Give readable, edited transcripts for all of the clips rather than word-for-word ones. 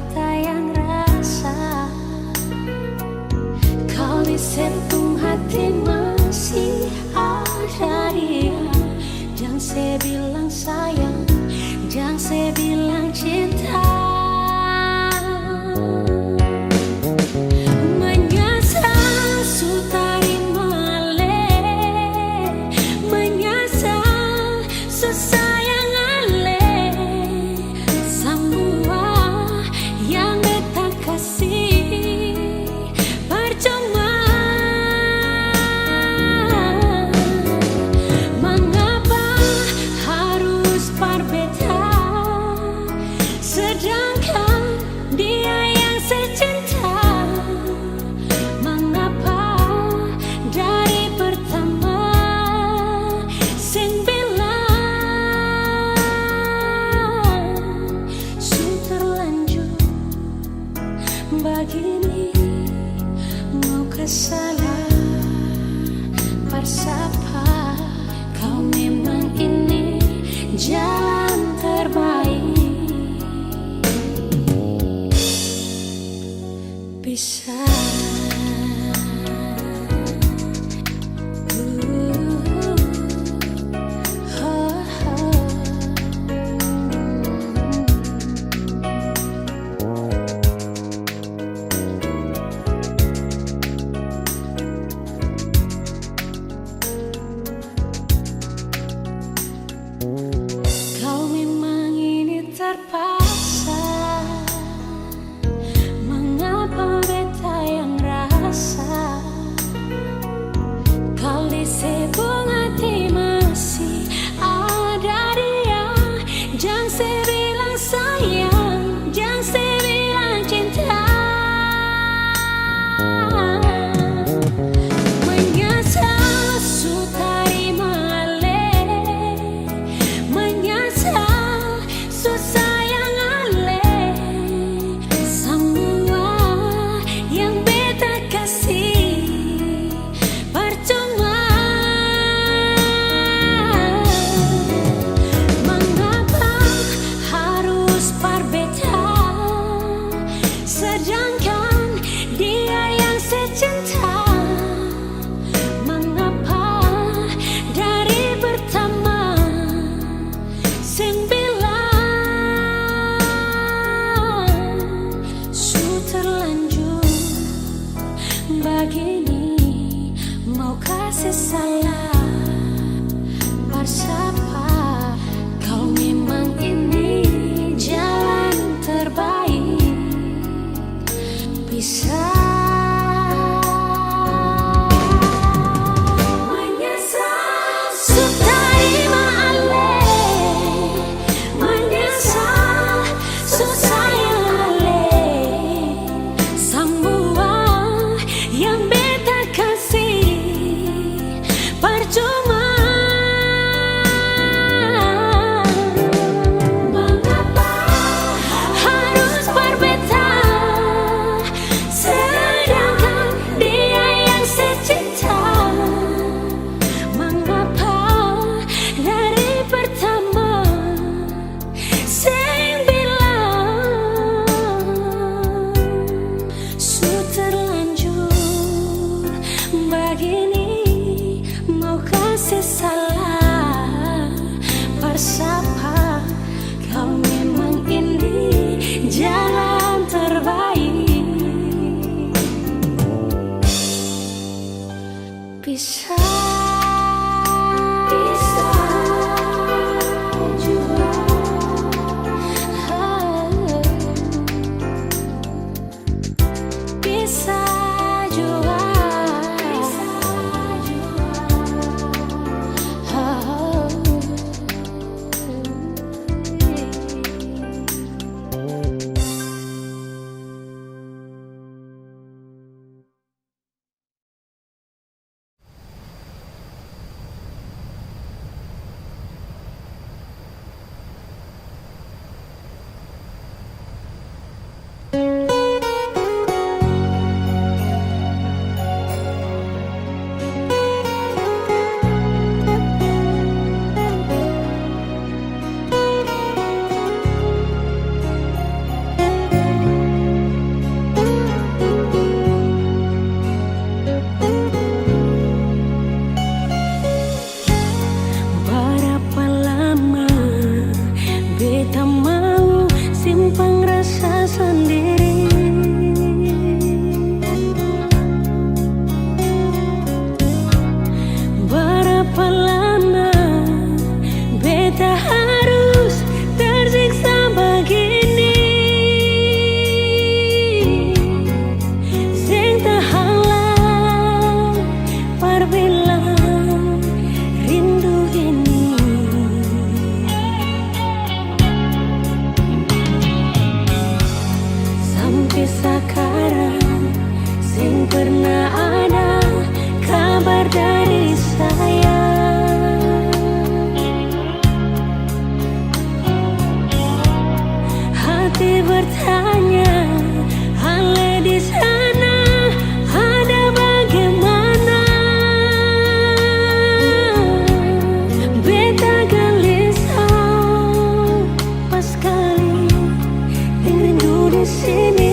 beta yang rasa. Kau di sentuh hati masih ada dia. Jangan saya bilang sayang, jangan saya bilang cinta. Sedangkan dia yang secinta, mengapa dari pertama sing bilang sudah terlanjur begini. Mau kesalah bersapa, kau memang ini jalan terbaik. Bisa kau memang ini terpaksa. Mengapa beta yang rasa? Kau di sebung hati masih ada dia. Jangan saya bilang sayang, jangan saya bilang cinta. Menyesal sudah terima alih, menyesal susah yang alih. Semua yang beta kasih percuma. Mengapa harus berbeda, sedangkan dia yang secinta? Mengapa dari pertama sing bilang sudah terlanjur begini. Mau kasih salah bersapa, kau memang ini jalan terbaik. Bisa menyesal sudah terima alih, menyesal susah yang alih. Semua yang beta kasih percuma. Mengapa harus berbeda, sekarang sing pernah ada kabar dari saya. Hati bertanya, Ale di sana ada bagaimana? Beta gelisah pas kali rindu di sini.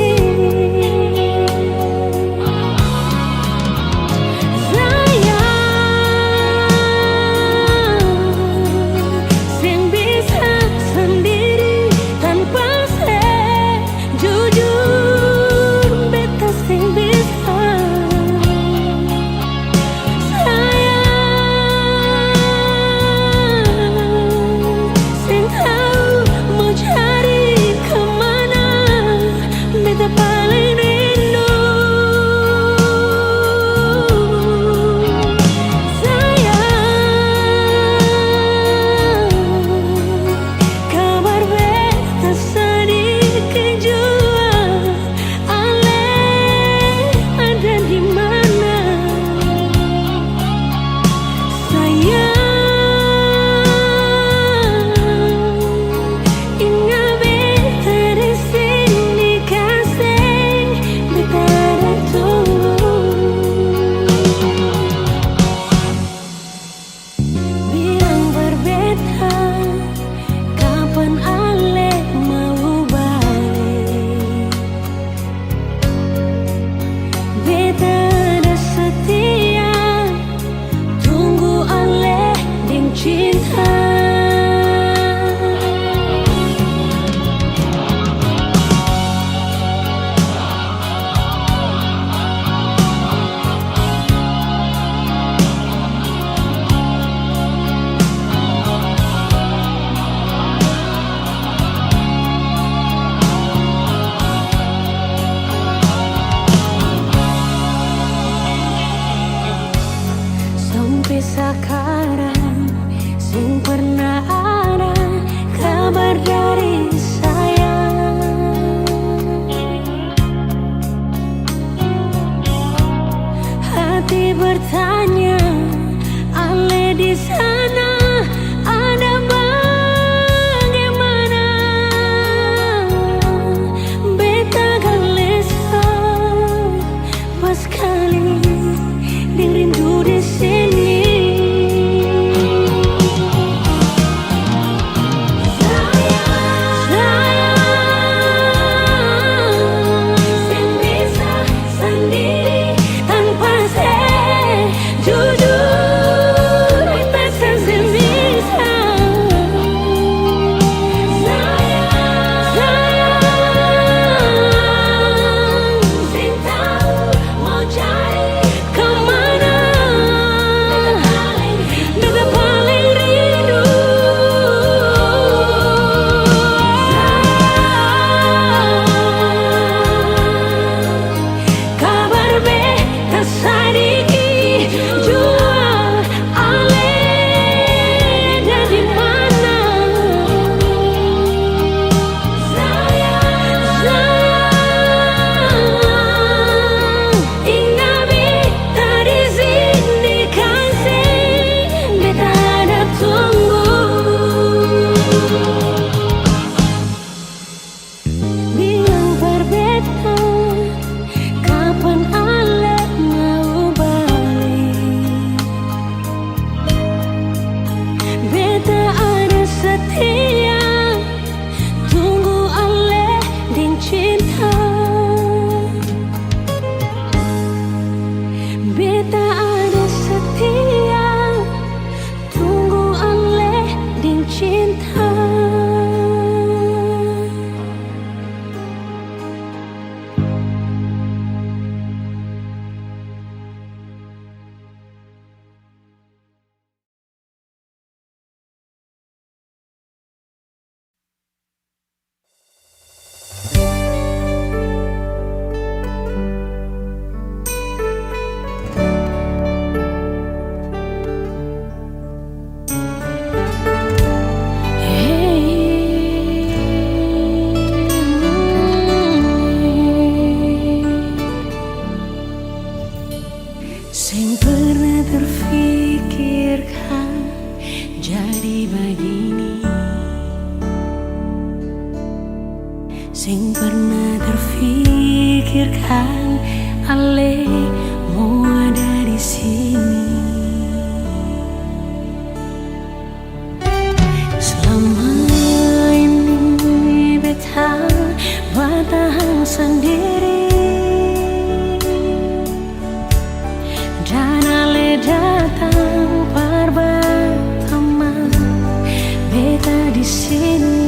pikirkan Ale mau ada di sini. Selama ini beta bertahan sendiri, dan Ale datang pertama beta di sini.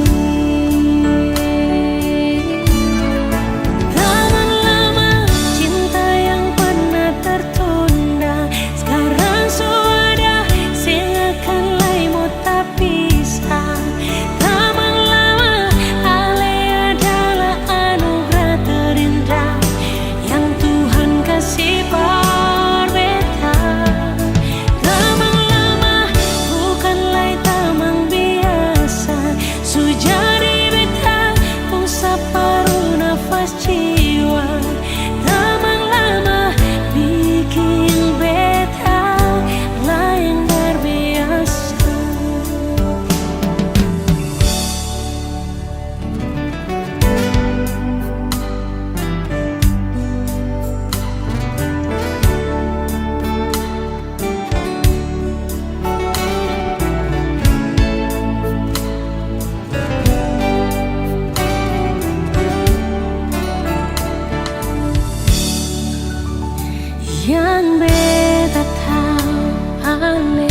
Yang beta tahu Ale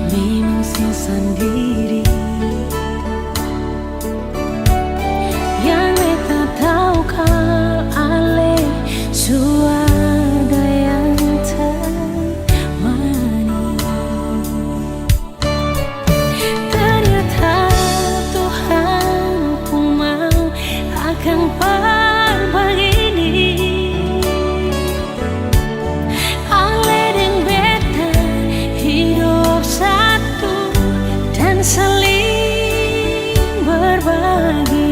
memang sendiri. Yang beta tahu kalau Ale suara yang temani. Ternyata Tuhan pun mau akan berbagi. Saling berbagi.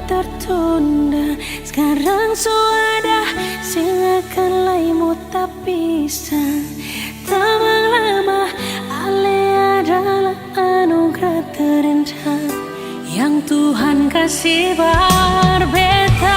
Tertunda sekarang sudah silakan laimu tak bisa. Tamang lama Ale adalah anugerah terindah yang Tuhan kasih berbeda.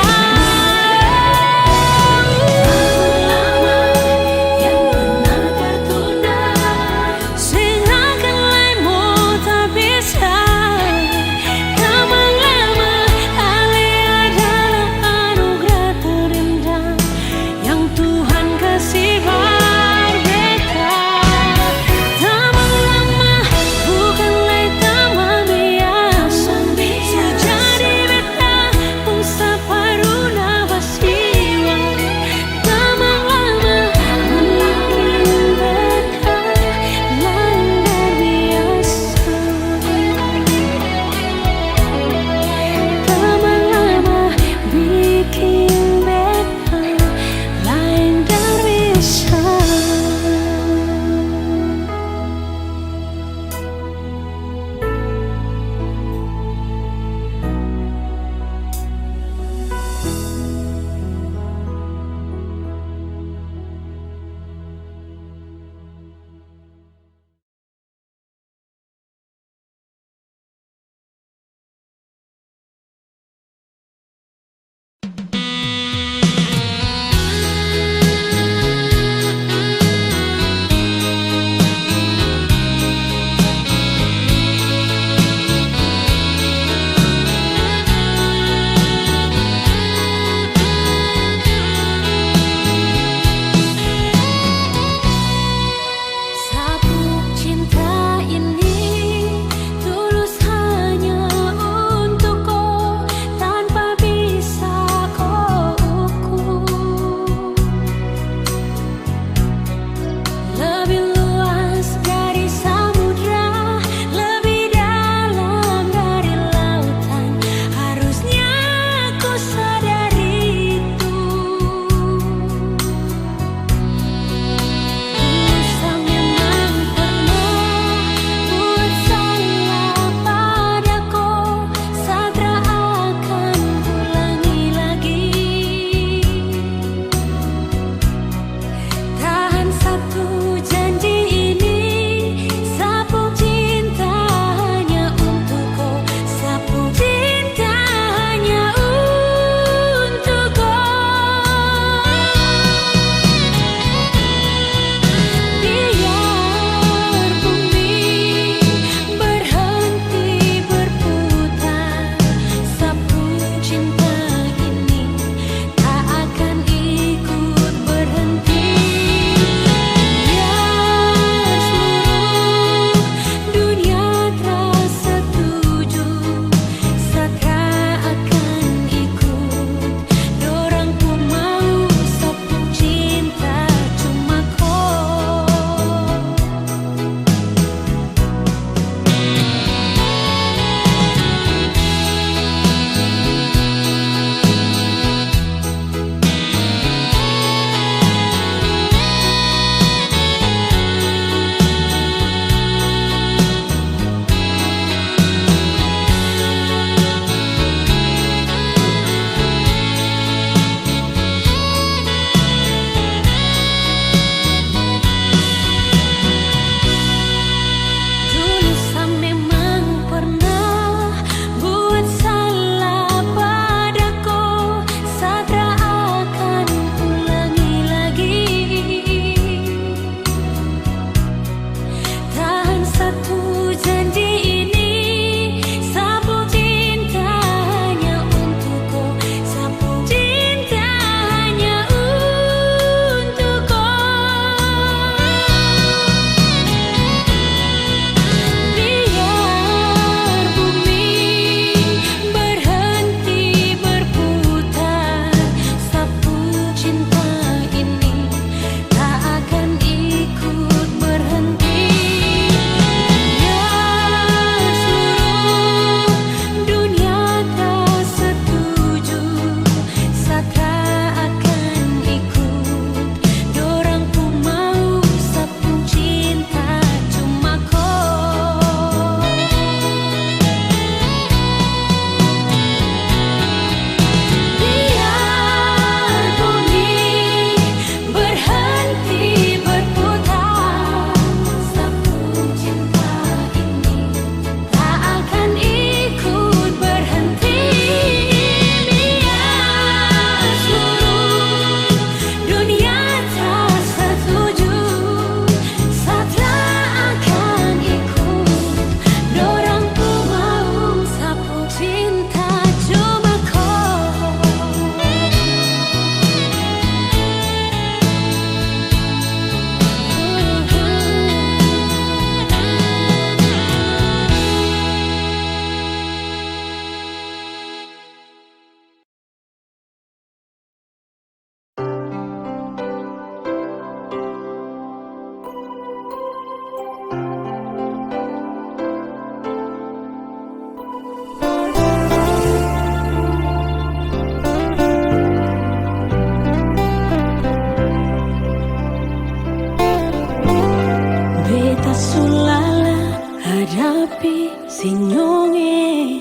sulala hadapi sinyonge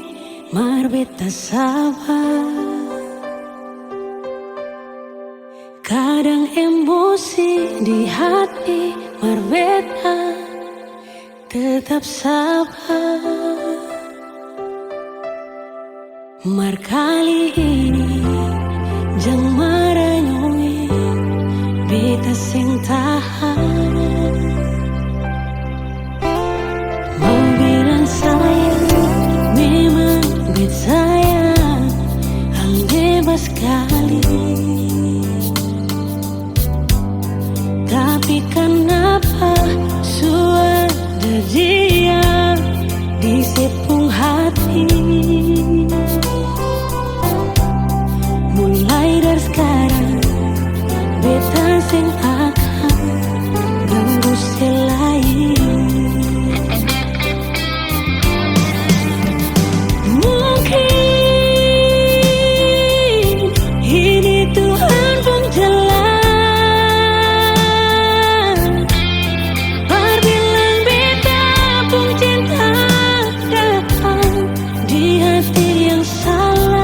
marbeta sabar. Kadang emosi di hati marbeta tetap sabar. Mar kali ini jang maranyonge beta sing tahan. Mau bilang sayang, memang bet sayang, hal bebas sekali. Tapi kenapa suara dia di sepung hati? Mulai dari sekarang beta sing akan ganggu selain. Mungkin ini Tuhan pun jalan, berbilang beta pun cinta datang di hati yang salah.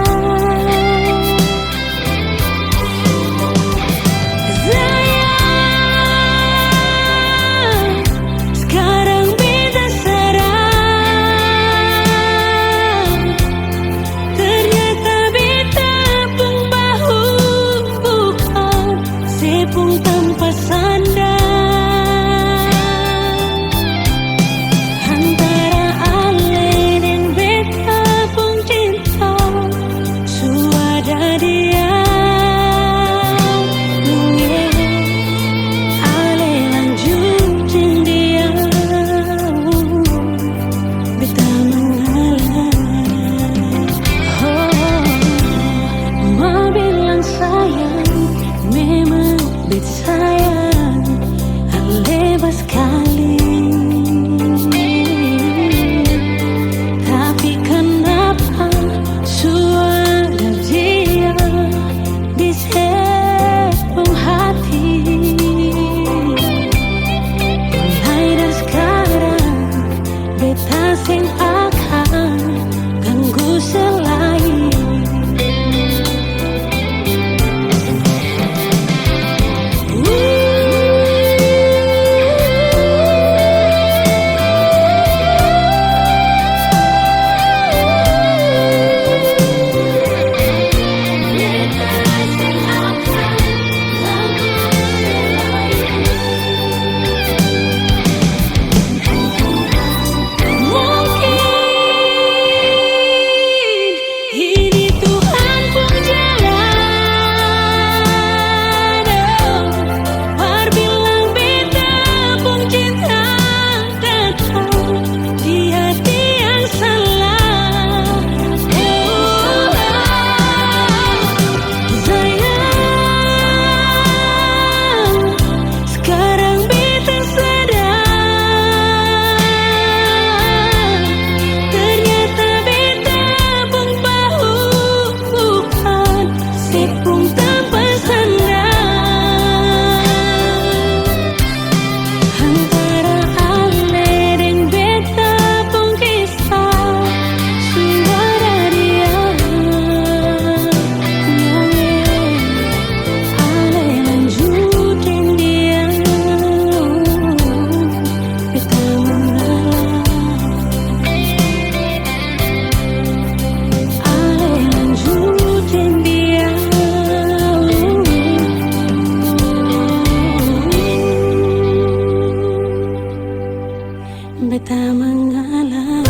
Beta mengalah.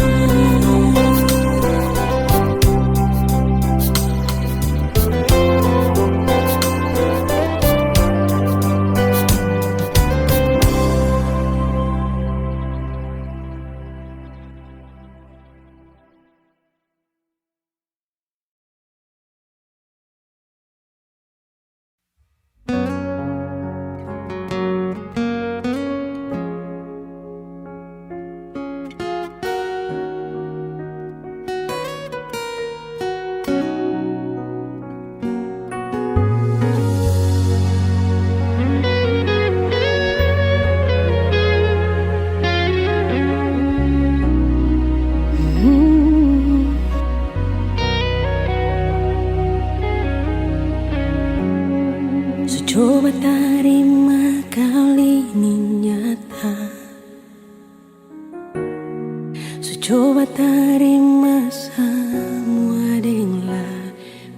Coba terima semua dengan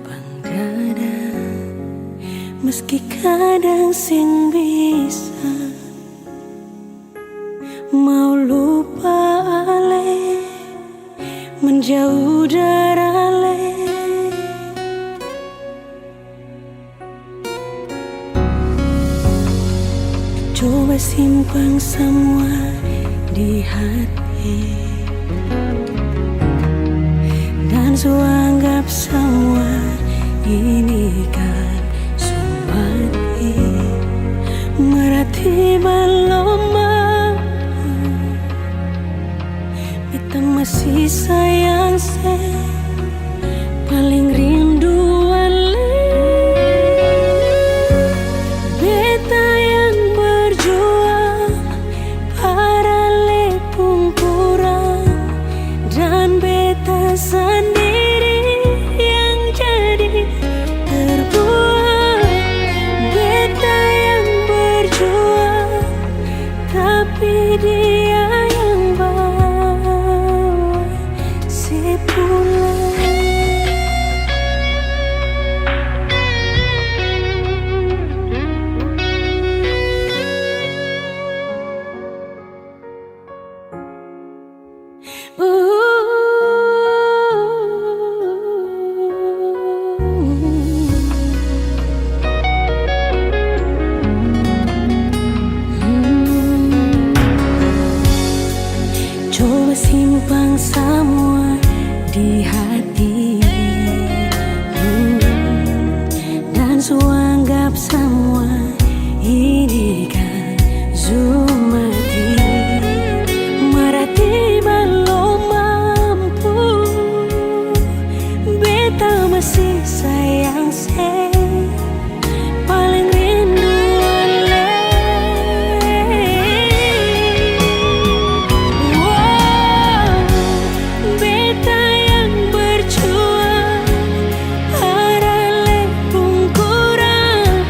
lapang dada, meski kadang sing bisa mau lupa ale, menjauh dari ale. Coba simpan semua di hati, dan anggap semua ini kan sumati, merati belum mampu, beta masih sayang se, paling rindu ale. Beta yang berjuang, para lepung kurang, dan beta sendiri yang jadi terbuang. Beta yang berjuang, tapi dia yang bawa si pulang. Coba simpan semua di hati, dan anggap semua ini kan zumati, merati belum mampu, beta masih sayang se, paling rindu ale. Beta yang berjuang, para lepung kurang,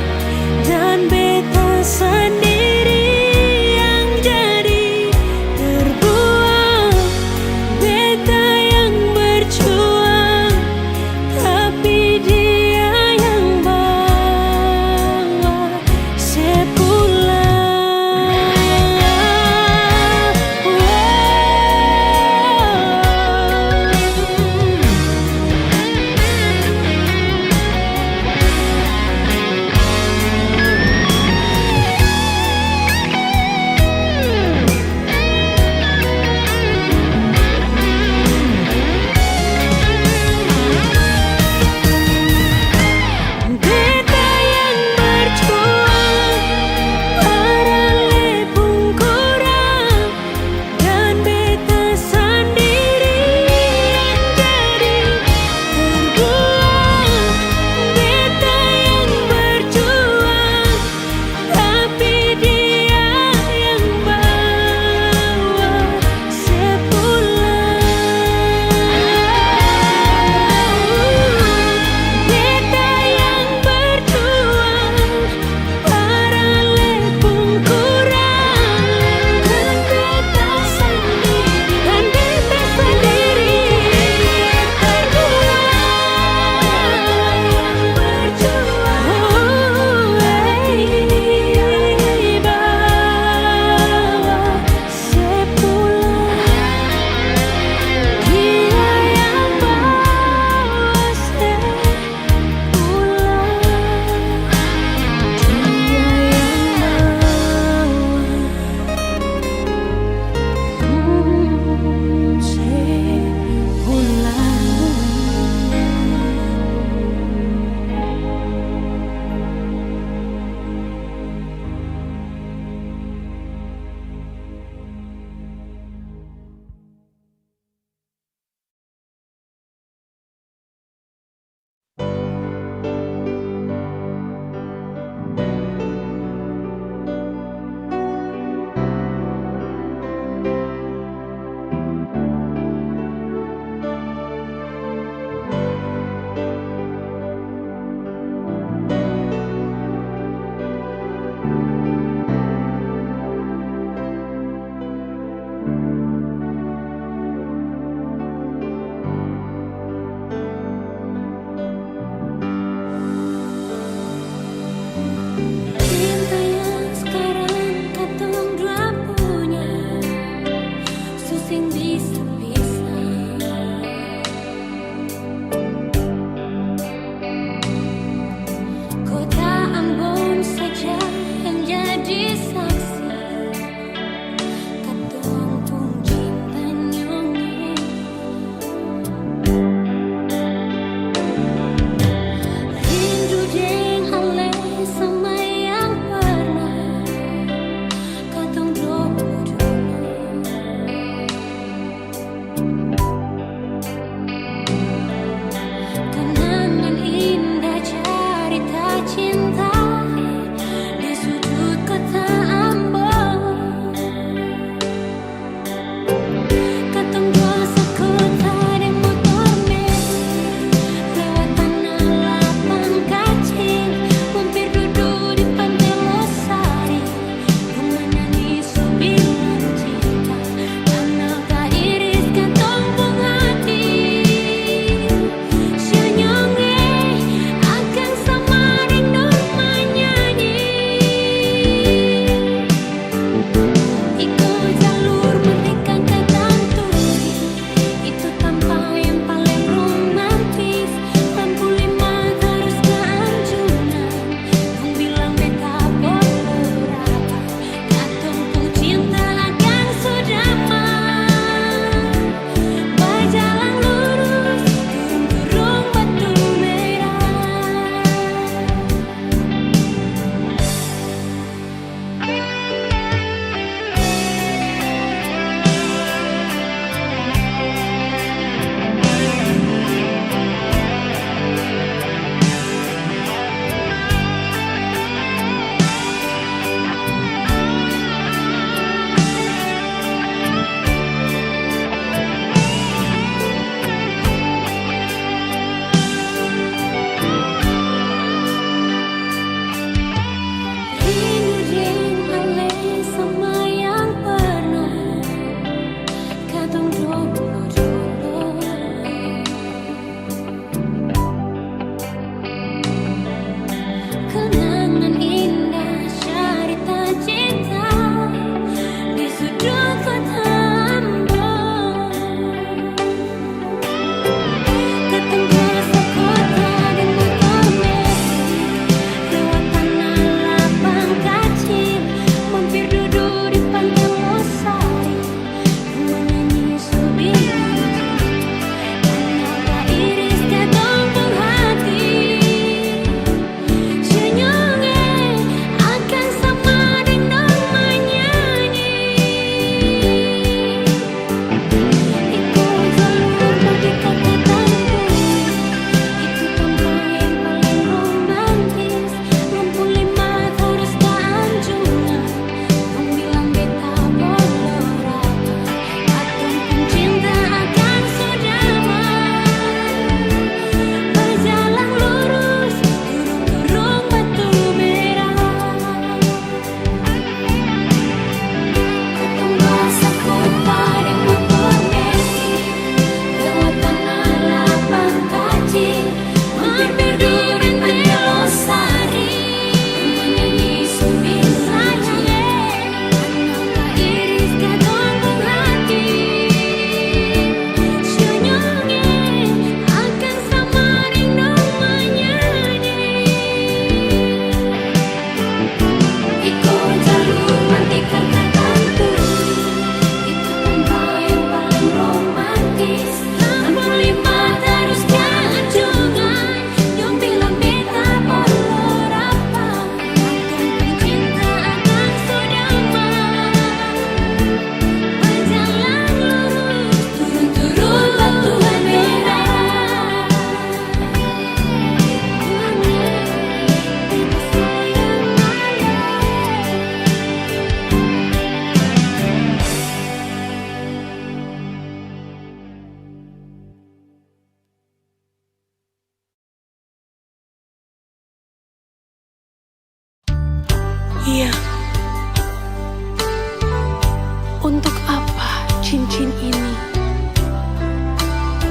Untuk apa cincin ini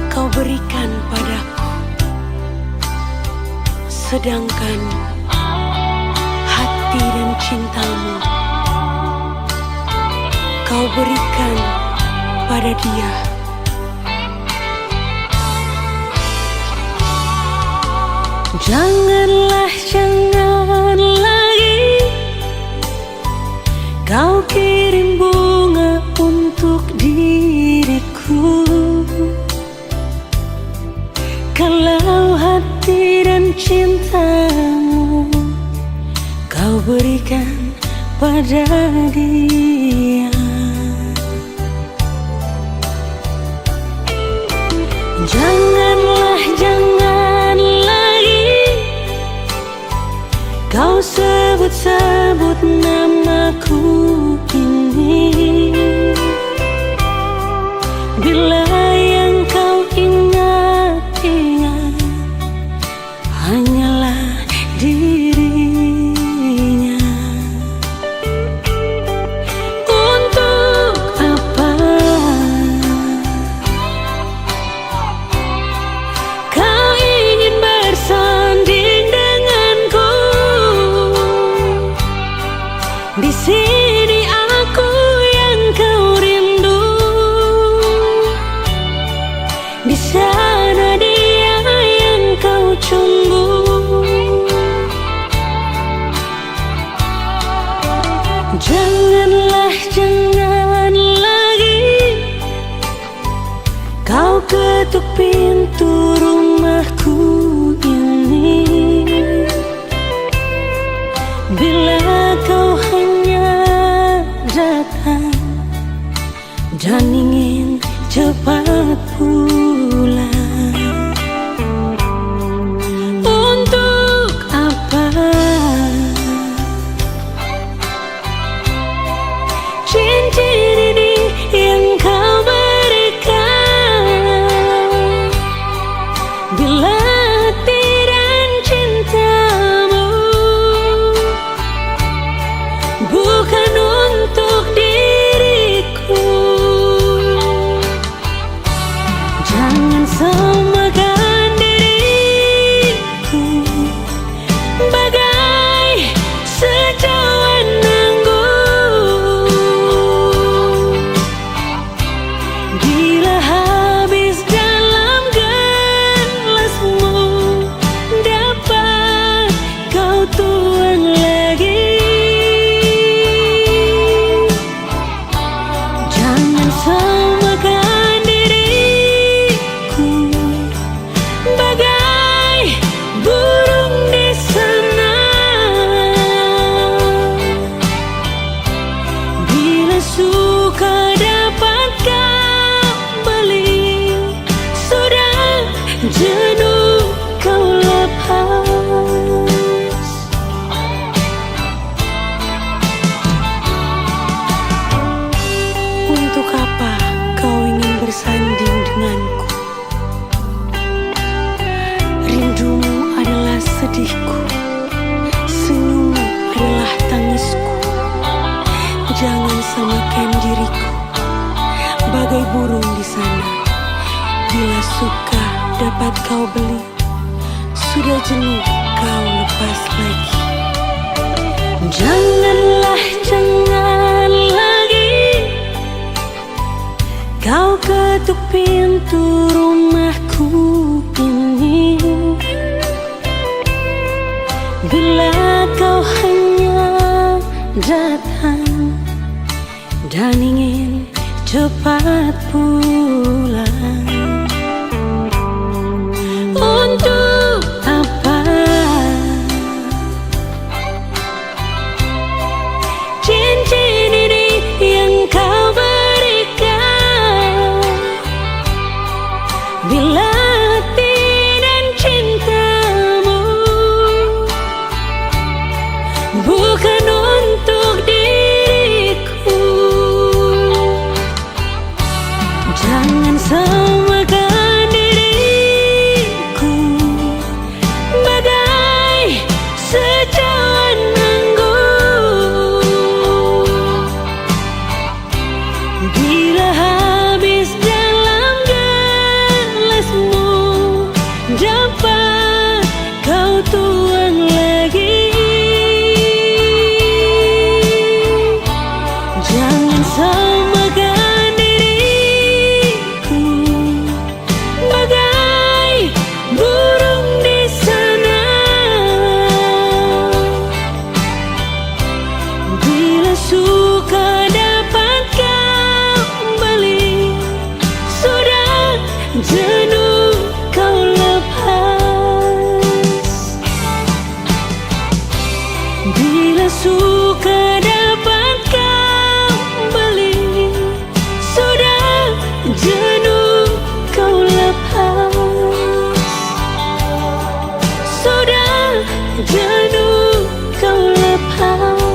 kau berikan padaku, sedangkan hati dan cintamu kau berikan pada dia? Janganlah, jangan lagi kau kirim bunga untuk diriku, kalau hati dan cintamu kau berikan pada dia. Janganlah, jangan lagi kau sebut-sebut namaku ini, bila yang kau ingat-ingat hanyalah dirinya. Untuk apa kau ingin bersanding denganku? Di sini aku yang kau rindu, di sana dia yang kau tunggu. Janganlah, jangan lagi kau ketuk pintu rumahku ini, bila kau hanya datang dan ingin cepat pulang. Untuk apa cincin ini yang kau berikan, bila hati dan cintamu bukan untuk diriku? Jangan samakan diriku bagai secawan anggur, bila habis dalam gelasmu dapat kau tuang lagi. Jangan samakan diriku bagai burung di sana, bila suka dapat kau beli, sudah jenuh kau lepas. Untuk apa kau ingin bersanding denganku? Rindumu adalah sedihku, senyummu adalah tangisku. Jangan samakan diriku bagai burung di sana, bila suka dapat kau beli, sudah jenuh kau lepas lagi. Janganlah, jangan lagi kau ketuk pintu rumahku ini, bila kau hanya datang dan ingin cepat pulang. Untuk apa cincin ini yang kau berikan, bila hati dan cintamu bukan untuk diriku? Jangan Bila habis dalam gelasmu, dapat kau tuang lagi. Jangan samakan diriku bagai burung di sana. Bila suka dapat kembali, sudah jenuh kau lepas. Bila suka dapat kembali, sudah jenuh kau lepas. Sudah jenuh kau lepas.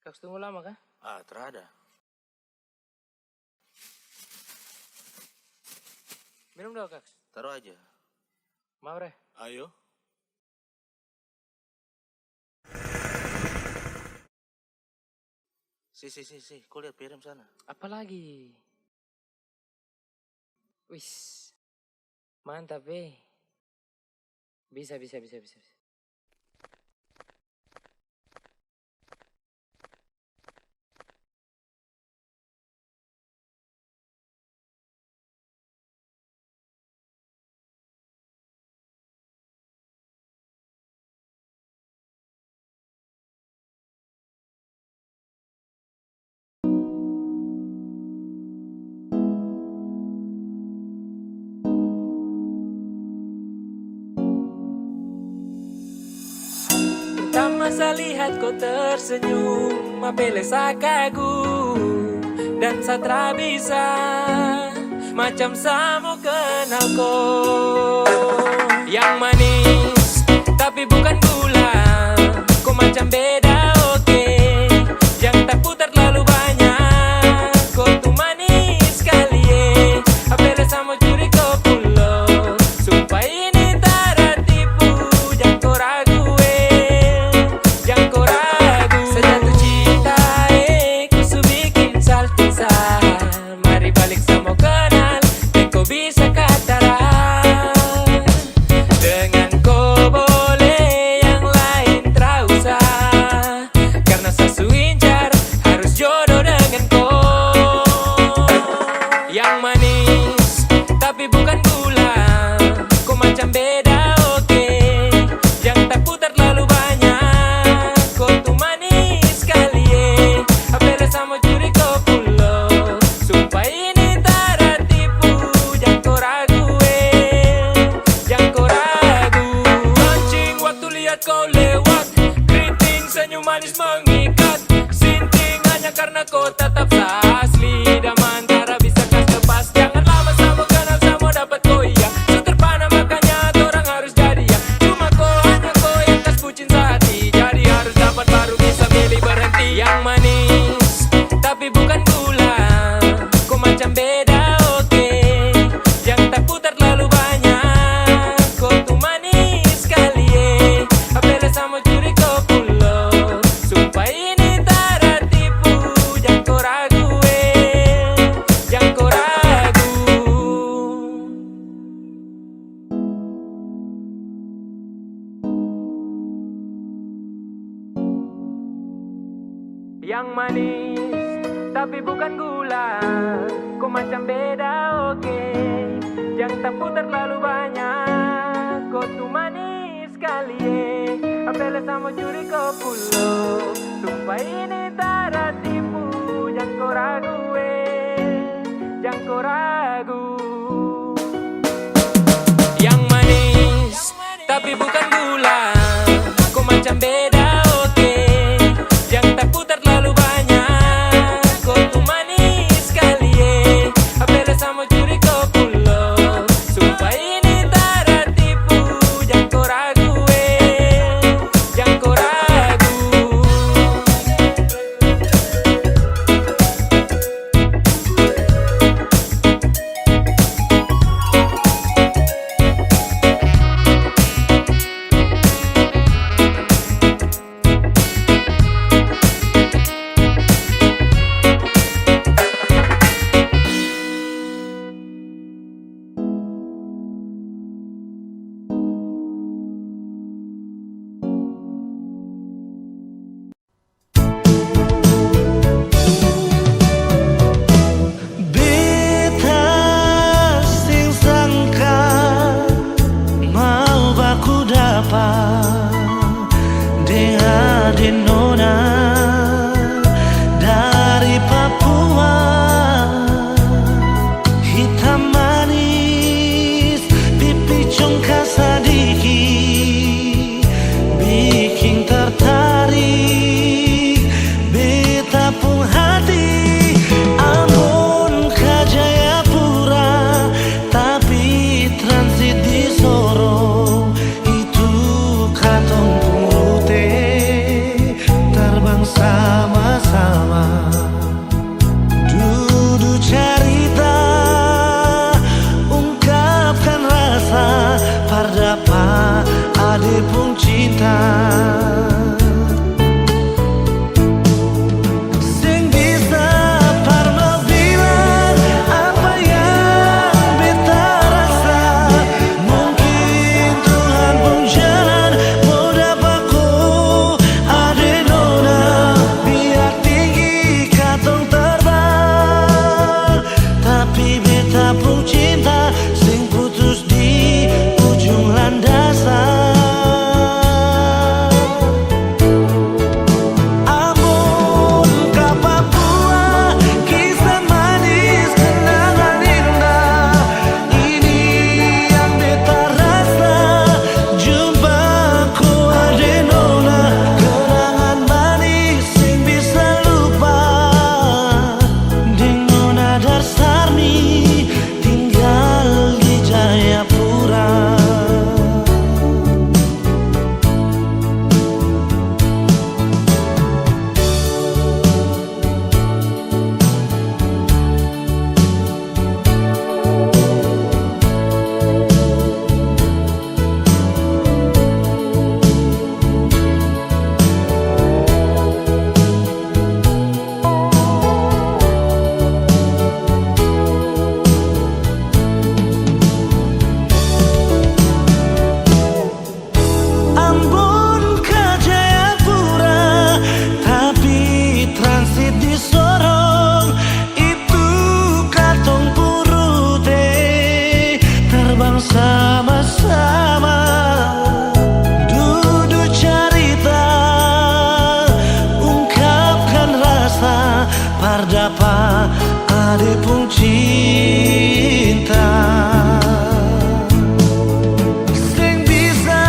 Kaks tunggu lama kah? Terada. Minum dong Kaks. Taruh aja. Mau Reh? Ayo. Si, kau lihat piring sana. Apa lagi? Wis, mantap Bisa. Pertama saya lihat kau tersenyum, apele saya kagum, dan saya bisa macam saya mau kenal kau. Yang manis tapi bukan gula, kau macam beda oke. Yang tak putar terlalu banyak, kau tuh manis sekali apele saya mau curi kau pulau. Sumpah ini tak tipu, jangan kau ragu. Mari balik sama kenal, dan kau bisa katakan. Dengan kau boleh yang lain tak usah, karena saya incar harus jodoh dengan kau. Yang manis tapi bukan gula, kau macam beda oke. Yang tak putar terlalu banyak, kau tuh manis sekali apele sama curi kau pulau. Sumpah ini tak tipu, jangan kau ragu jangan kau ragu. Mancing waktu lihat kau lewat, keriting senyum manis mengikat. Sinting hanya karena kau tetap asli, dan antara bisa kas lepas. Jangan lama sama kenal sama dapat kau iya. So terpana makanya orang harus jadi ya. Cuma hanya kau yang kas bucin sehati, jadi harus dapat baru bisa milih berhenti. Yang manis tapi bukan gula, kau macam beda oke. Yang tak putar terlalu banyak, kau tuh manis sekali apele sama curi kau pulau. Sumpah ini tak tipu, jangan kau ragu jangan kau ragu. Yang manis tapi bukan gula, kau macam beda oke. Yang tak putar terlalu banyak, kau tuh manis sekali apele sama curi kau pulau. Sumpah ini tak tipu, jangan kau ragu jangan kau ragu. Yang manis tapi bukan gula, kau macam beda oke. Yang tak putar terlalu banyak, kau tuh manis sekali apele sama curi kau pulau. Sumpah ini tak tipu, jangan kau ragu jangan Ade nona dari Papua, hitam manis pipi congkak sadiki, bikin tertarik beta pun hati. Ambon ke Jayapura tapi transit di Sorong, itu katong purute terbang sama-sama. Duduk cerita, ungkapkan rasa, pardapa ade pun cinta. Sing bisa parno bilang apa yang beta rasa. Mungkin Tuhan pun jalan mau dapatku ade nona, biar tinggi katong terbang. Tapi beta pun cinta sing putus di ujung landasan. Ambon ke Papua, kisah manis kenangan indah. Ini yang beta rasa, jumpaku ade nona, kenangan manis sing bisa lupa. Ding nona Darsarni tinggal di Jayapura. Ambon ke Jayapura tapi transit di Sorong, itu katong purute terbang sama-sama. Duduk cerita, ungkapkan rasa, pardapa ade pun cinta. Sing bisa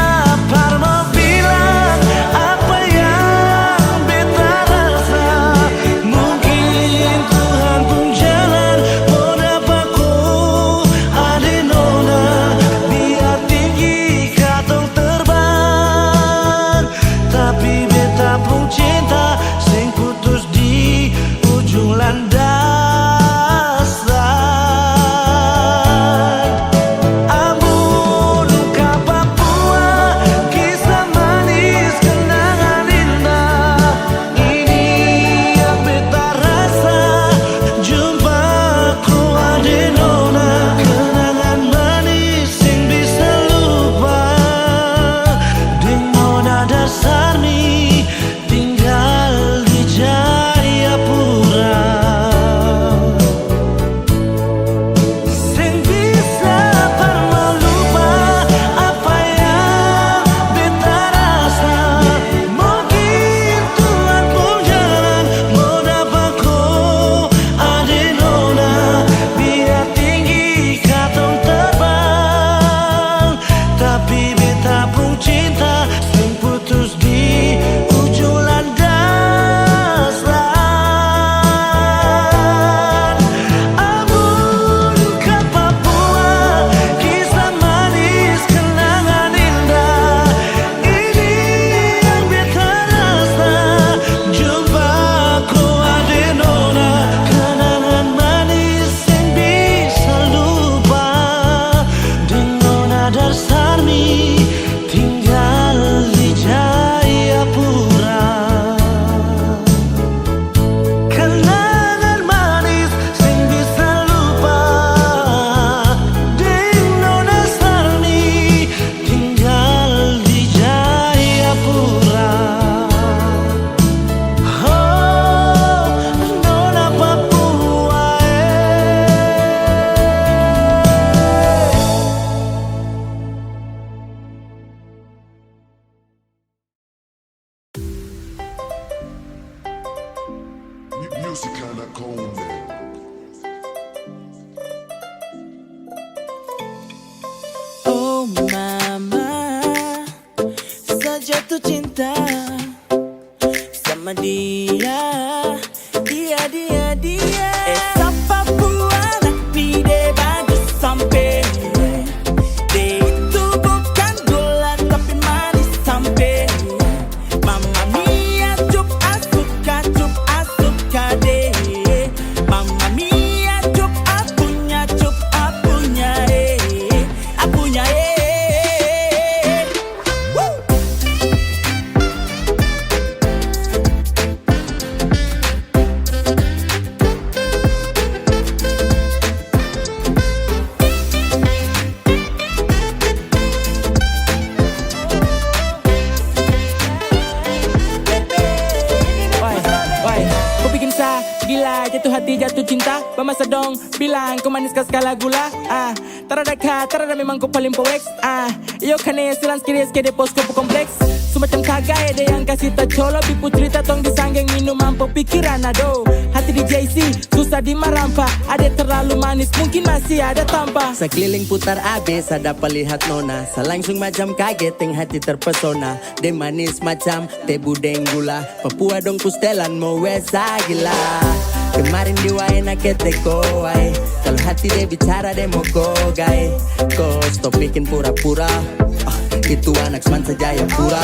parno bilang apa yang beta rasa. Mungkin Tuhan pun jalan mau dapatku ade nona, biar tinggi katong terbang. Tapi beta pun cinta sing putus di ujung landasan. music kinda cold, man. Oh mama, saya jatuh cinta sama dia. Siapa buat pide bagus sampai dia itu bukan gula tapi manis sampai Mamma mia, cup asuka deh. Mamma mia, cup apunya Woo! Why? Kau bikin sa gila, jatuh hati, jatuh cinta. Bamasa dong, bilang kau manis kah skala gula. Tarada memang kau paling powex. Iyo kane silan skiris ke depos kau kompleks. Semacam kagak ada yang kasih tak colo. Bipu cerita tong disanggeng minum mampu pikiran ado. Hati di JC, susah dimarampa. Ada terlalu manis, mungkin masih ada tampa. Sekeliling putar abis ada pelihat nona. Selangsung macam kaget yang hati terpesona. De manis macam teh budeng gula. Papua dong pustelan mau wesa gila. Kemarin di waena kete koai. Kalau hati dia bicara dia mau gogai. Kau stop bikin pura-pura. Itu anak semansa Jayapura.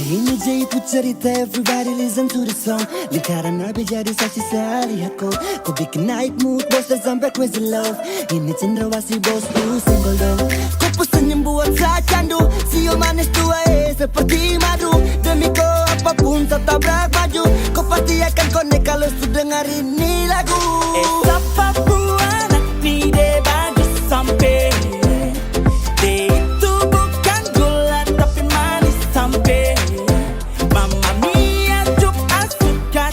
Ini Jaipu cerita, everybody listen to the song. Lingkaran nabi jadi saksi sehari aku. Kau bikin naik mood bos dan sampai crazy love. Ini cendrawasih bos tuh single dong. Kau pun senyum buat saya candu. Sio manis tua seperti madu. Demi kau apapun tetap maju. Kau pasti akan connect kalau sudah dengar ini lagu. Siapa buat pide bagus sampai dia itu bukan gula tapi manis sampai Mamma mia, cup asuka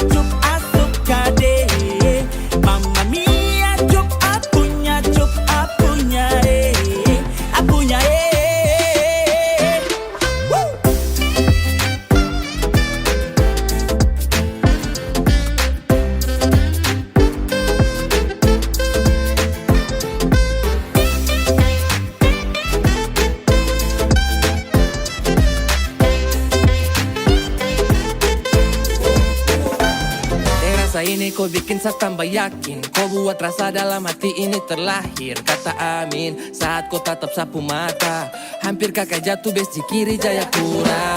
deh. Mamma mia, cup apunya Woo! Rasa ini kau bikin saya tambah yakin. Kau buat rasa dalam hati ini terlahir. Kata amin saat kau tatap sapu mata. Hampir kakak jatuh bes di kiri Jayapura.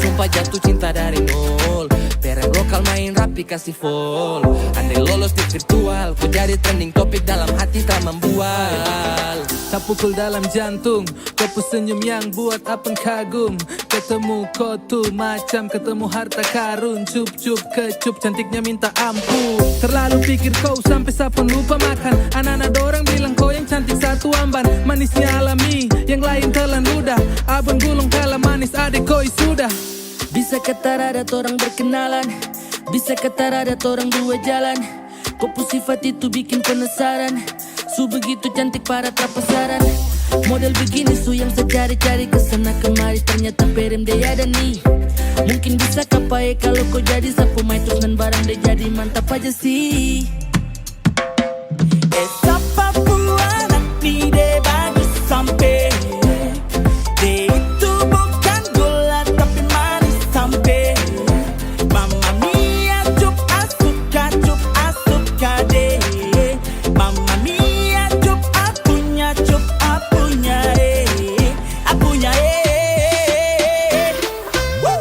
Sumpah jatuh cinta dari nol. Pereng lokal main rapi kasih full. Andai lolos di virtual, kau jadi trending topik dalam hati tak membual. Tak pukul dalam jantung, kau pun senyum yang buat apeng kagum. Ketemu kau tuh macam ketemu harta karun. Cup-cup kecup cantiknya minta ampun. Terlalu pikir kau sampai sapun lupa makan. Anak-anak dorang bilang kau yang cantik satu amban. Manisnya alami, yang lain telan ludah. Abang gulung kalah manis adek koi sudah. Bisa kata rada orang berkenalan. Bisa kata rada orang dua jalan. Kau pun sifat itu bikin penasaran. Su begitu cantik para terpasaran. Model begini su yang saya cari-cari kesana kemari. Ternyata perem dia ada nih. Mungkin bisa kapai kalau kau jadi sapu main terus dan barang dia jadi mantap aja sih. Siapa buat pide bagus sampai dia itu bukan gula tapi manis sampai Mamma mia, cup asuka deh. Mamma mia, cup apunya Woo!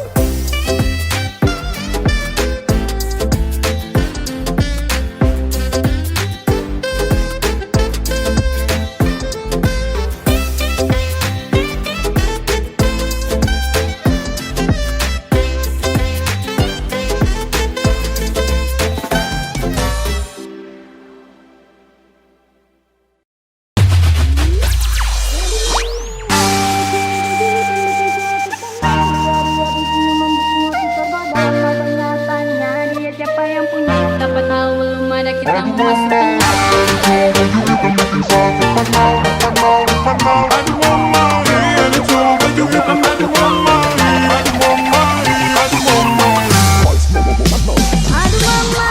Aduh mama,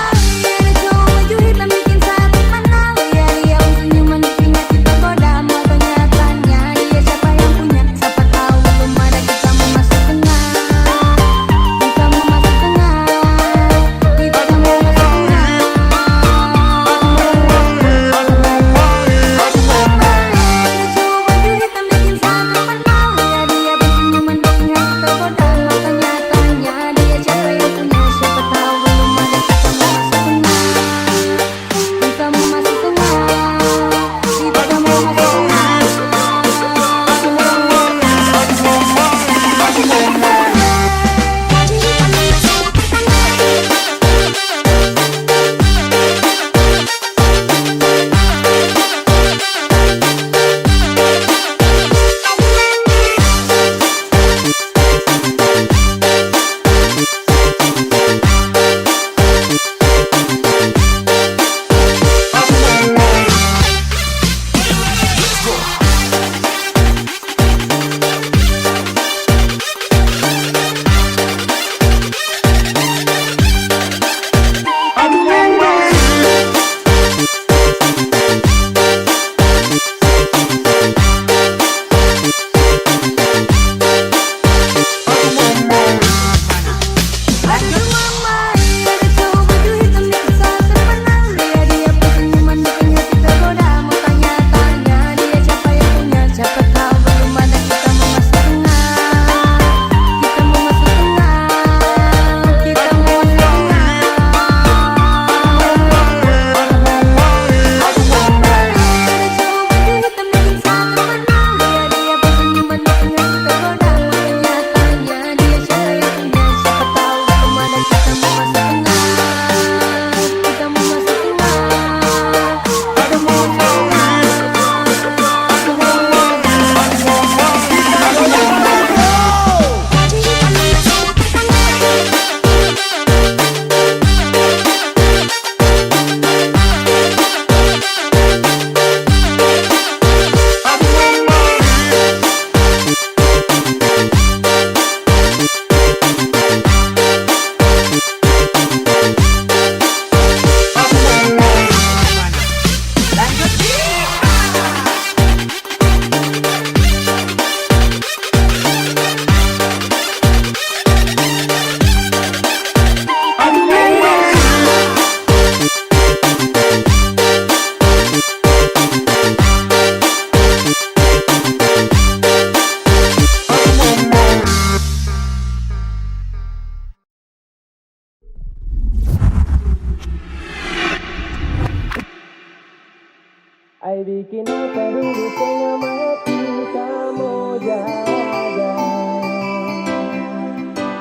Ay bikin apa dulu tengah mati kamu jaga.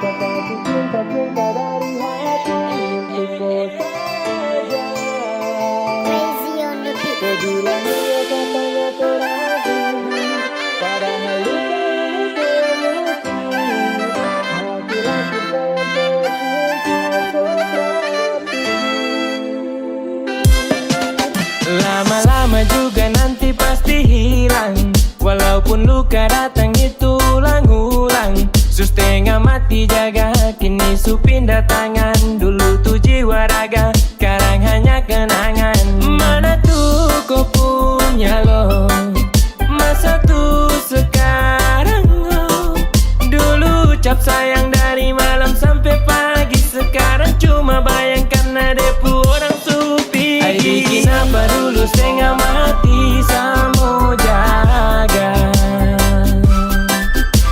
Kau kasih cinta-cinta dari hati untukku saja. Crazy on the beat. Kau bilang iya katanya terakhir, padahal luka ini kemuti. Laki-laki saya tersingkir lama-lama juga nanti pasti hilang. Walaupun luka datang itu ulang-ulang. Sus tengah mati jaga, kini su pindah tangan. Dulu tuh jiwa raga, sekarang hanya kenangan. Mana tuh kau punya lo, masa tuh sekarang lo. Dulu ucap sayang dari malam sampai pagi, sekarang cuma bayangkan ada orang supi. Ay bikin apa dulu setengah mati sama jaga.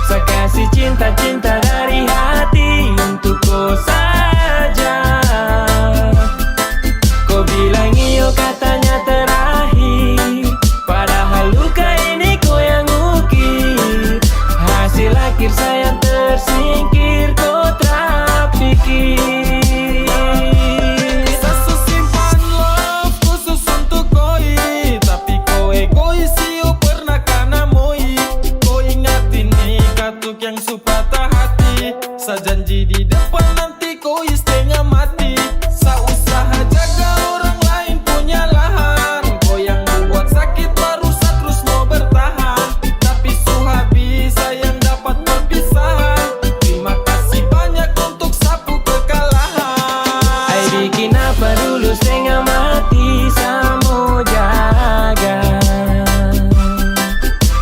Saya kasih cinta-cinta dari hati untuk kau saja. Kau bilang iyo katanya terakhir, padahal luka ini kau yang ukir. Hasil akhir sayang tersingkir, kau tak pikir. Yang suka patah hati, sejanji di depan nanti kau setengah mati. Sausaha jaga orang lain punya lahan, kau yang buat sakit baru terus mau bertahan. Tapi su habis sayang dapat perpisahan. Terima kasih banyak untuk sapu kekalahan. Ay bikin apa dulu setengah mati sama jaga.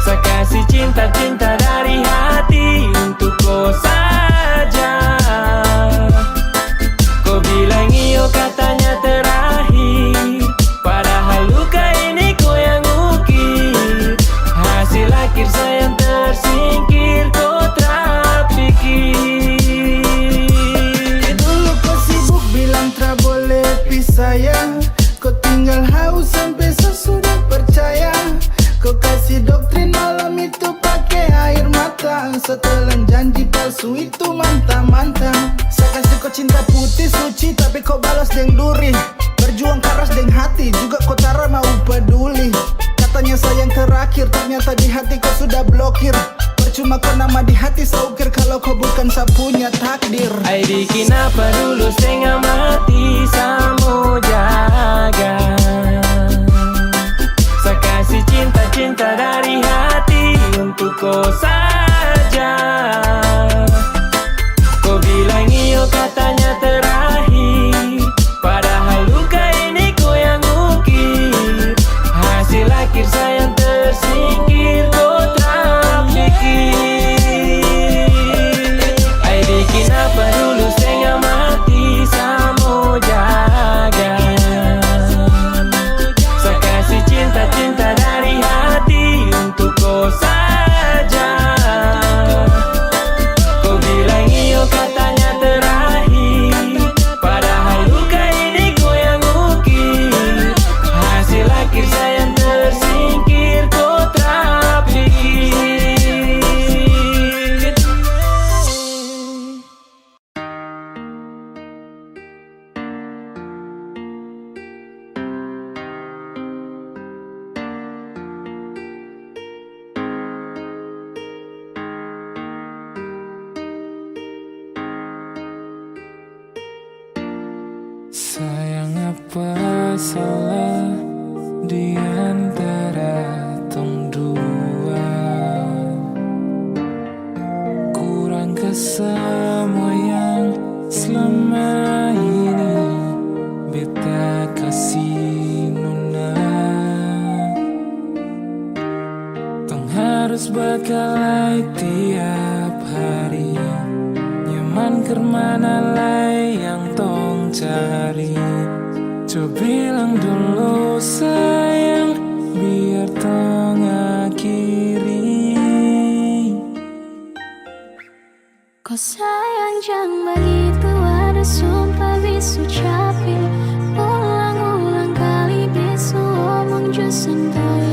Saya kasih cinta-cinta dari hati untuk kau saja. Kau bilang iyo katanya terakhir, padahal luka ini kau yang ukir. Hasil akhir sayang tersingkir, kau tak pikir. Dulu kau sibuk bilang tak boleh pisah ya. Kau tinggal haus sampai sesudah percaya. Kau kasih doktrin malam itu pakai air mata. Setelan janji palsu itu mantap-mantap. Saya kasih kau cinta putih suci, tapi kau balas deng duri. Berjuang keras deng hati, juga kau tara mau peduli. Katanya sayang terakhir, ternyata di hati kau sudah blokir. Percuma kau nama di hati saukir kalau kau bukan sapunya takdir. Ay bikin apa dulu setengah mati sama jaga. Saya kasih cinta-cinta dari hati untuk kau saja. Kau bilang iyo katanya terakhir, padahal luka ini kau yang ukir. Hasil akhir sayang tersingkir, kau tak pikir. Ay bikin apa dulu setengah mati sama jaga. Saya kasih cinta-cinta dari hati untuk kau saja. Kau bilang iyo katanya terakhir, padahal luka ini kau yang ukir. Hasil akhir sayang tersingkir, kau tak pikir. Sayang apa salah di antara tong dua? Kurang ke semua yang selama ini beta kasih nona. Tong harus berkelahi tiap hari, nyaman kemana lay yang tong cari. Coba bilang dulu sayang, biar tong akhiri. Kau sayang jangan begitu, ada sumpah bisu capek. Ulang-ulang kali bisu omong just santai.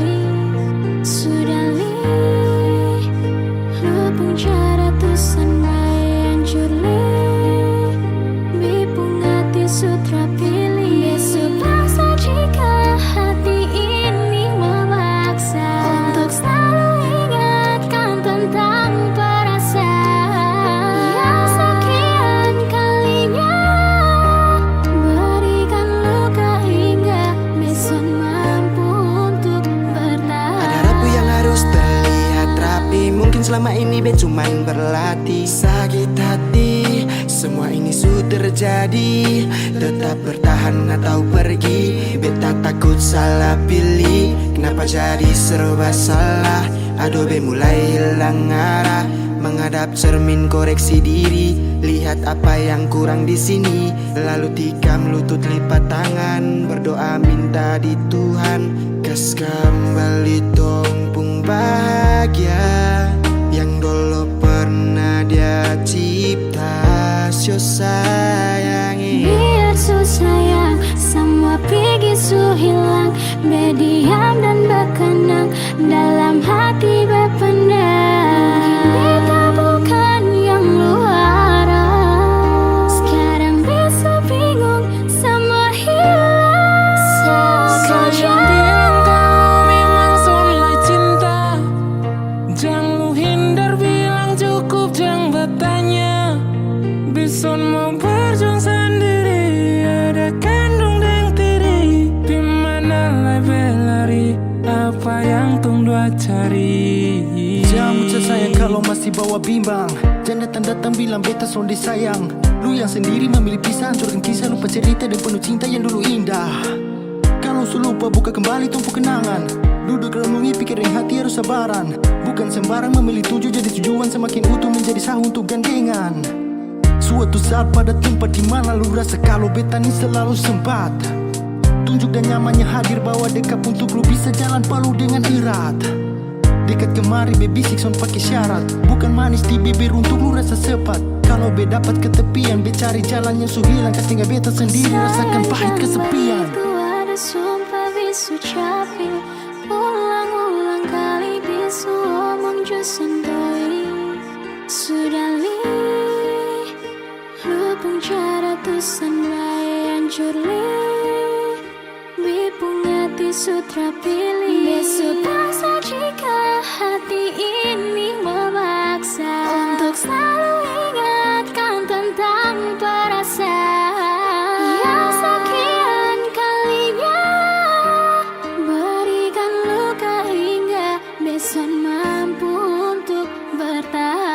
ini be cuman berlatih. Sakit hati, semua ini sudah terjadi. Tetap bertahan atau pergi, beta takut salah pilih. Kenapa jadi serba salah? Aduh be mulai hilang arah. Menghadap cermin koreksi diri, lihat apa yang kurang di sini. Lalu tikam lutut lipat tangan, berdoa minta di Tuhan. Kas kembali tongpung bahagia yang dulu pernah dia cipta. Syo sayangi, Biar su sayang, semua pergi su hilang. Berdiam dan berkenang, dalam hati berpendam. Beta bukan yang luara, sekarang bisa bingung, semua hilang saja. Bilang kau memang soleh cinta, jangan lu hindar bilang cukup jangan bertanya. Bison mau berjuang sendiri, ada kandung dan tiri. Dimana lah berlari, apa yang tung dua cari. jangan muncul sayang kalau masih bawa bimbang. Jangan datang-datang bilang beta sonde sayang. Lu yang sendiri memilih pisah, hancurkan kisah, lupa cerita dan penuh cinta yang dulu indah. Kalau su lupa buka kembali tumpu kenangan. Duduk renungi pikirin hati harus sabaran. Bukan sembarang memilih tujuh jadi tujuan, semakin utuh menjadi sah untuk gandengan. Suatu saat pada tempat di mana lu rasa kalau beta ini selalu sempat. Tunjuk dan nyamannya hadir bawa dekat untuk lu bisa jalan palu dengan erat. Dekat kemari baby six on pakai syarat, bukan manis di bibir untuk lu rasa sepat. Kalau be dapat ketepian, be cari jalan yang su hilang. Kas tinggal beta sendiri rasakan pahit kesepian. Ku ada sumpah bisu capek, ulang-ulang kali bisu omong jo sendiri. Sudah li, lupung cara tusan bae hancur li. Bipung hati sutra pilih, besok paksa jika hati ini memaksa untuk selalu ingatkan tentang perasaan yang sekian kalinya berikan luka hingga besok mampu untuk bertahan.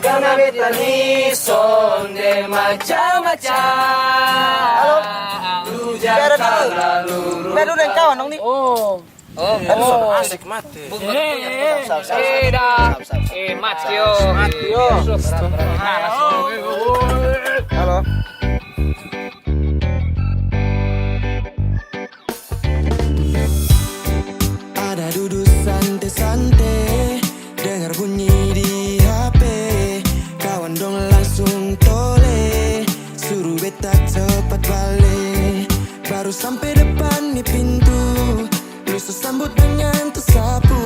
Karena beta ni sonde macam-macam. Halo. Lu jangan terlalu Bedu dan kawan dong nih. asik mati. Matio. Halo. Ada duduk santai-santai, dengar bunyi di HP. Kawan dong langsung tole, suruh beta cepat balik. Baru sampai depan di pintu, lu sambut dengan tersapu.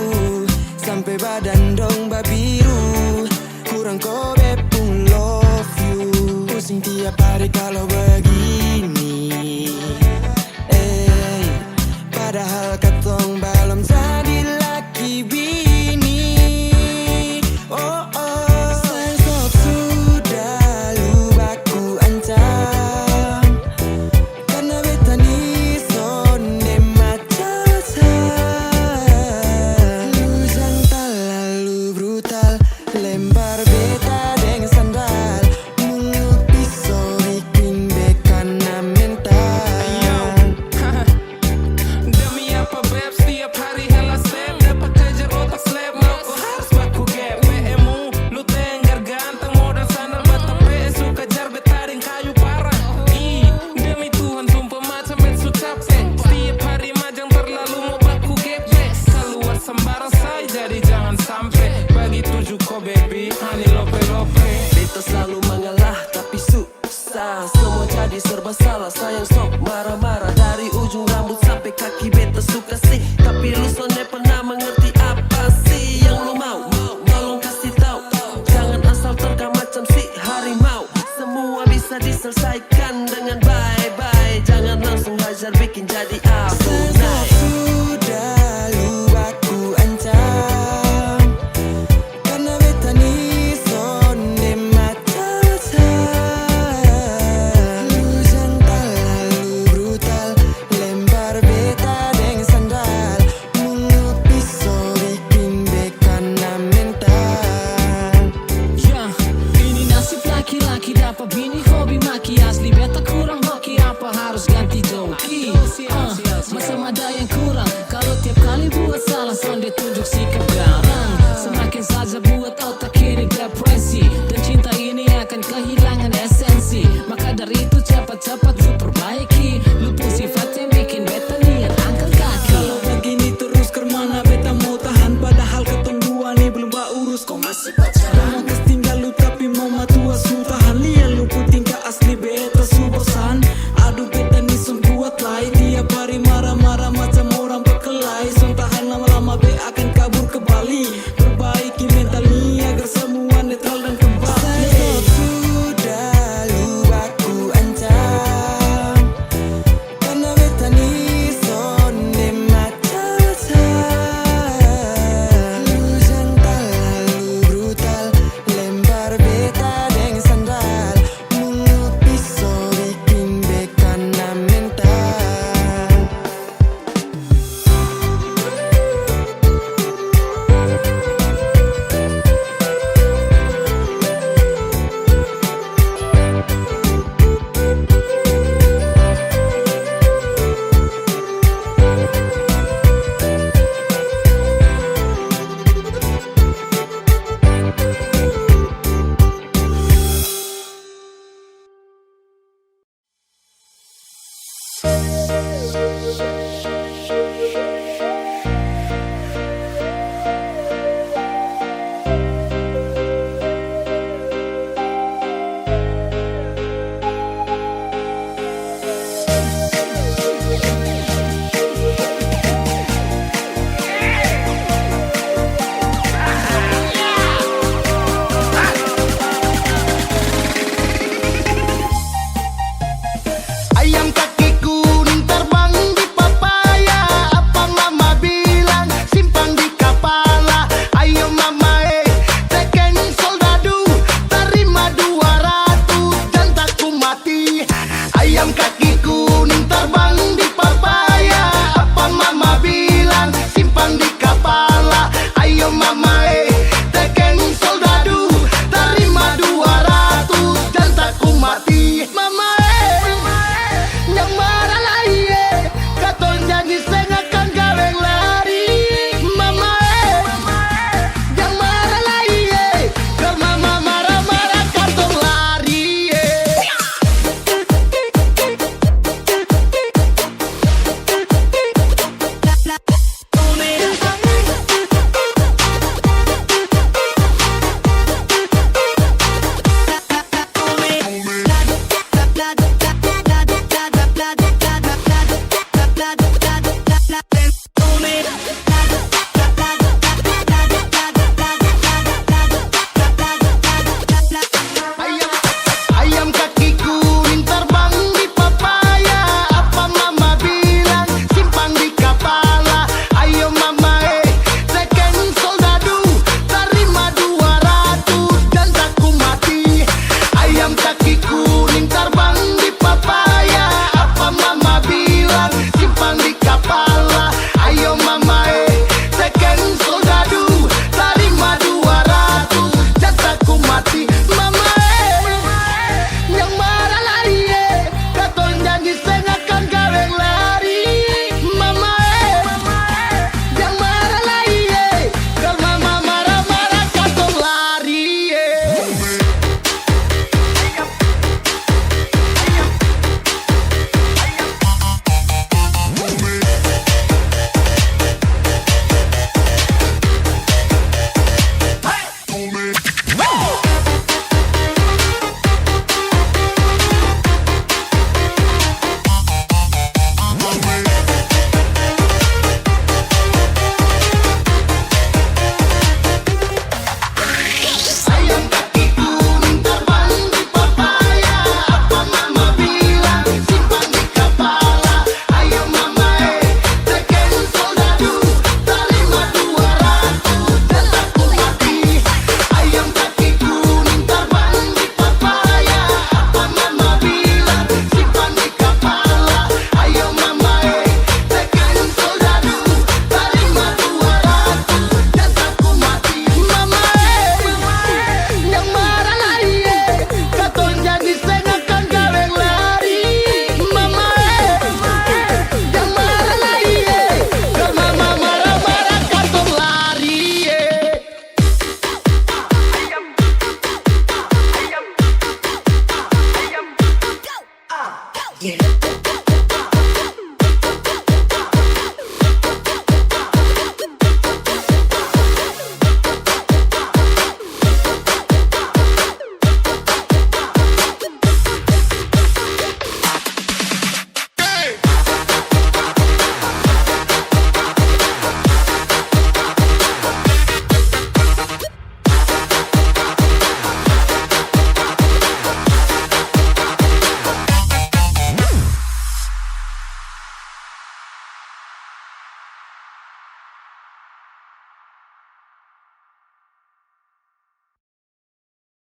Sampai badan dong babiru, kurang kobe pun love you. Pusing tiap hari kalau begini. Padahal katong belum jadi laki bini. Oh oh, sayang sok sudah lu baku ancam. Karena beta ni sonde macam-macam. Lu jangan terlalu brutal, lempar beta dengan sandal. Mulut pisau bikin bekana mental. Demi apa beb setiap hari hela slap, dapat kejar otak slap, mau kau harus baku gap. PMU lu tenggar ganteng modal sandal bata PS suka jar betaring kayu parah. Demi Tuhan sumpah macam bet su capek. Setiap hari majang terlalu mau baku gap. Keluar sembarang say jadi jangan sampai bagi tujuh ko baby honey lope-lope. Beta selalu mengalah tapi susah, semua jadi serba salah. Sayang sok marah-marah dari ujung rambut sampai kaki beta suka sih. Tapi lu sonde pernah mengerti apa sih yang lu mau? Tolong kasih tahu, jangan asal terkam macam si harimau. Semua bisa diselesaikan dengan bye-bye. Jangan langsung hajar bikin jadi abu naik. Sudah lu baku ancam. Karena beta ni sonde macam-macam. Masa ada yang kurang. Kalau tiap kali buat salah sonde tunjuk sikap garang. Semakin saja buat otak kiri depresi. Dan cinta ini akan kehilangan esensi. Maka dari itu cepat-cepat lu perbaiki. Luput sifat yang bikin beta niat angkat kaki. Kalau begini terus kemana beta mau tahan. Padahal ketong dua nih belum urus. Kau masih pacaran Kes tinggal lu tapi mau matua su tahan. Lihat lu tingkah asli beta su bosan. Aduh beta nih sung kuat lai. Tiap hari marah-marah macam orang berkelahi. Sung tahan lama-lama be akan kabur ke Bali. Perbaiki mental nih agar semua netral dan kembali. Sudah lu aku ancam. Karena beta nih sonde macam-macam. Lu jantan lalu brutal. Lempar beta dengan sandal. Mulut pisau bikin beta na mental.